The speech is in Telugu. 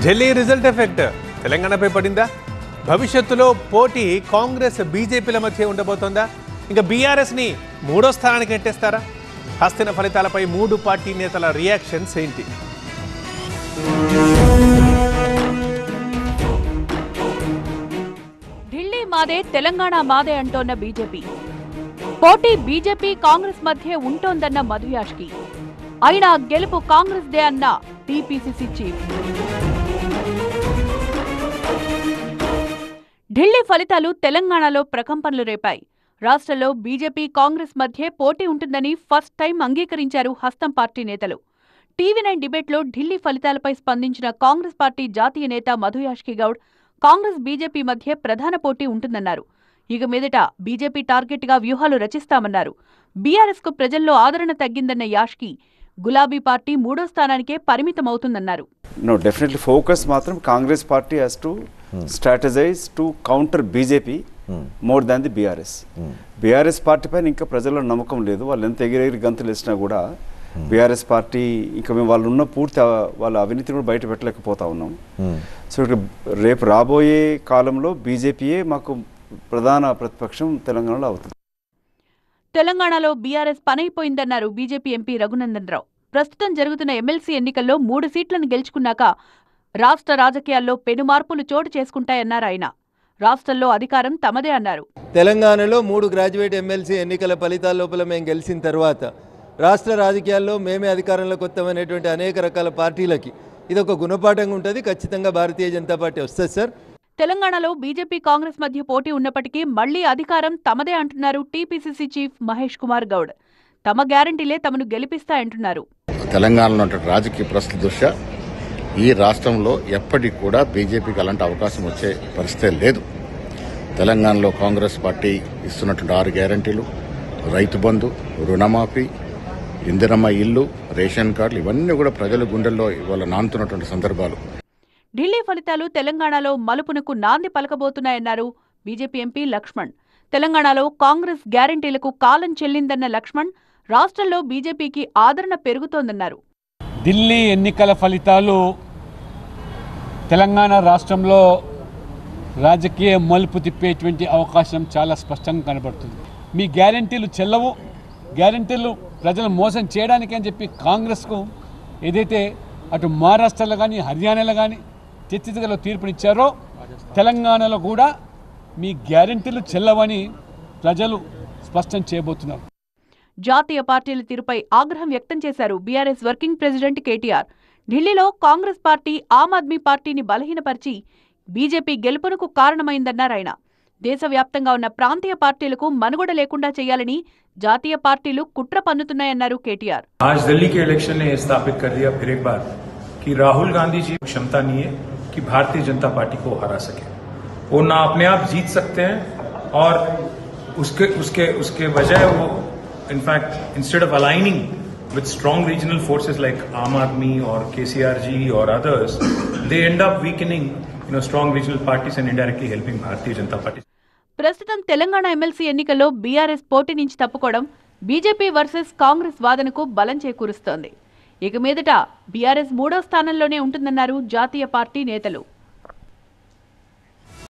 ఢిల్లీ రిజల్ట్ ఎఫెక్ట్ తెలంగాణపై పడిందా? భవిష్యత్తులో పోటీ కాంగ్రెస్ బీజేపీల మధ్య ఉండబోతోందా? ఇంకా బీఆర్ఎస్ని మూడో స్థానానికి ఎట్టేస్తారా? హస్తిన ఫలితాలపై మూడు పార్టీ నేతల రియాక్షన్స్ ఏంటి? ఢిల్లీ మాదే, తెలంగాణ మాదే అంటోన్న బీజేపీ. పోటీ బీజేపీ కాంగ్రెస్ మధ్య ఉంటోందన్న మధుయాష్కి. అయినా గెలుపు కాంగ్రెస్ దే అన్న టీపీసీసీ చీఫ్. ఢిల్లీ ఫలితాలు తెలంగాణలో ప్రకంపనలు రేపాయి. రాష్ట్రంలో బీజేపీ కాంగ్రెస్ మధ్య పోటీ ఉంటుందని ఫస్ట్ టైం అంగీకరించారు హస్తం పార్టీ నేతలు. టీవీ9 డిబేట్లో ఢిల్లీ ఫలితాలపై స్పందించిన కాంగ్రెస్ పార్టీ జాతీయ నేత మధుయాష్కి గౌడ్ కాంగ్రెస్ బీజేపీ మధ్య ప్రధాన పోటీ ఉంటుందన్నారు. ఇక మీదట బీజేపీ టార్గెట్గా వ్యూహాలు రచిస్తామన్నారు. బీఆర్ఎస్ కు ప్రజల్లో ఆదరణ తగ్గిందన్న యాష్కి గులాబీ పార్టీ మూడో స్థానానికే పరిమితమవుతుందన్నారు. No, definitely focus matram Congress party has to strategize to counter BJP more than the BRS. BRS party పైన ఇంకా ప్రజల్లో నమ్మకం లేదు. వాళ్ళు ఎంత ఎగిరెగిరి గంతులు వేసినా కూడా బీఆర్ఎస్ పార్టీ ఇంకా మేము వాళ్ళు ఉన్న పూర్తి వాళ్ళ అవినీతిని కూడా బయట పెట్టలేకపోతా ఉన్నాం. సో రేపు రాబోయే కాలంలో బీజేపీయే మాకు ప్రధాన ప్రతిపక్షం తెలంగాణలో అవుతుంది. తెలంగాణలో BRS పనైపోయిందన్నారు BJP MP Raghunandan Rao. ప్రస్తుతం జరుగుతున్న ఎమ్మెల్సీ ఎన్నికల్లో 3 సీట్లను గెలుచుకున్నాక రాష్ట్ర రాజకీయాల్లో పెను మార్పులు చోటు చేసుకుంటాయన్నారు ఆయన. రాష్ట్రంలో అధికారం తమదే అన్నారు. తెలంగాణలో 3 గ్రాడ్యుయేట్ ఎమ్మెల్సీ ఎన్నికల ఫలితాల లోపల మేము గెలిచిన తర్వాత రాష్ట్ర రాజకీయాల్లో మేమే అధికారంలోకి వస్తామనేటువంటి అనేక రకాల పార్టీలకి ఇది ఒక గుణపాఠంగా ఉంటుంది. ఖచ్చితంగా భారతీయ జనతా పార్టీ వస్తుంది సార్. తెలంగాణలో బీజేపీ కాంగ్రెస్ మధ్య పోటీ ఉన్నప్పటికీ మళ్లీ అధికారం తమదే అంటున్నారు టీపీసీసీ చీఫ్ మహేష్ కుమార్ గౌడ్. తమ గ్యారంటీలే తమను గెలిపిస్తాయంటున్నారు. తెలంగాణలో రాజకీయ పరిస్థితి దృష్ట్యా ఈ రాష్ట్రంలో ఎప్పటికి కూడా బీజేపీకి అలాంటి అవకాశం వచ్చే పరిస్థితే లేదు. తెలంగాణలో కాంగ్రెస్ పార్టీ ఇస్తున్నటువంటి 6 గ్యారంటీలు, రైతు బంధు, రుణమాఫీ, ఇందిరమ్మ ఇల్లు, రేషన్ కార్డులు ఇవన్నీ కూడా ప్రజల గుండెల్లో ఇవాళ నానుతున్నటువంటి సందర్భాలు. ఢిల్లీ ఫలితాలు తెలంగాణలో మలుపునకు నాంది పలకబోతున్నాయన్నారు బీజేపీ ఎంపీ లక్ష్మణ్. తెలంగాణలో కాంగ్రెస్ గ్యారంటీలకు కాలం చెల్లిందన్న లక్ష్మణ్ రాష్ట్రంలో బీజేపీకి ఆదరణ పెరుగుతోందన్నారు. ఢిల్లీ ఎన్నికల ఫలితాలు తెలంగాణ రాష్ట్రంలో రాజకీయ మలుపు తిప్పేటువంటి అవకాశం చాలా స్పష్టంగా కనబడుతుంది. మీ గ్యారంటీలు చెల్లవు, గ్యారంటీలు ప్రజలు మోసం చేయడానికి అని చెప్పి కాంగ్రెస్కు ఏదైతే అటు మహారాష్ట్రలో కానీ హర్యానాలో కానీ ఛత్తీస్గఢ్లో తీర్పునిచ్చారో తెలంగాణలో కూడా మీ గ్యారంటీలు చెల్లవని ప్రజలు స్పష్టం చేయబోతున్నారు. జాతీయ పార్టీల తీరుపై ఆగ్రహం వ్యక్తం చేశారు బీఆర్ఎస్ వర్కింగ్ ప్రెసిడెంట్ కేటీఆర్. ఢిల్లీలో కాంగ్రెస్ పార్టీ ఆమ్ ఆద్మీ పార్టీని బలహీనపరిచి బీజేపీ గెలుపునకు కారణమైందన్నారు ఆయన. దేశవ్యాప్తంగా ఉన్న ప్రాంతీయ పార్టీలకు మనుగడ లేకుండా చేయాలని జాతీయ పార్టీలు కుట్ర పన్నుతున్నాయన్నారు కేటీఆర్. आज दिल्ली के इलेक्शन ने स्थापित कर दिया फिर एक बार कि राहुल गांधी जी की क्षमता नहीं है कि भारतीय जनता पार्टी को हरा सके. वो ना अपने आप जीत सकते हैं और उसके उसके उसके वजह वो in fact instead of aligning with strong regional forces like Aam Aadmi or KCRG or others, they end up weakening strong regional parties and indirectly helping Bharatiya Janata Party. ప్రస్తుతం తెలంగాణ ఎమ్మెల్సీ ఎన్నికల్లో బీఆర్ఎస్ పోటీ నుంచి తప్పుకోవడం బీజేపీ వర్సెస్ కాంగ్రెస్ వాదనకు బలం చేకూరుస్తోంది. ఇక మీదట బీఆర్ఎస్ మూడో స్థానంలోనే ఉంటుందన్నారు జాతీయ పార్టీ నేతలు.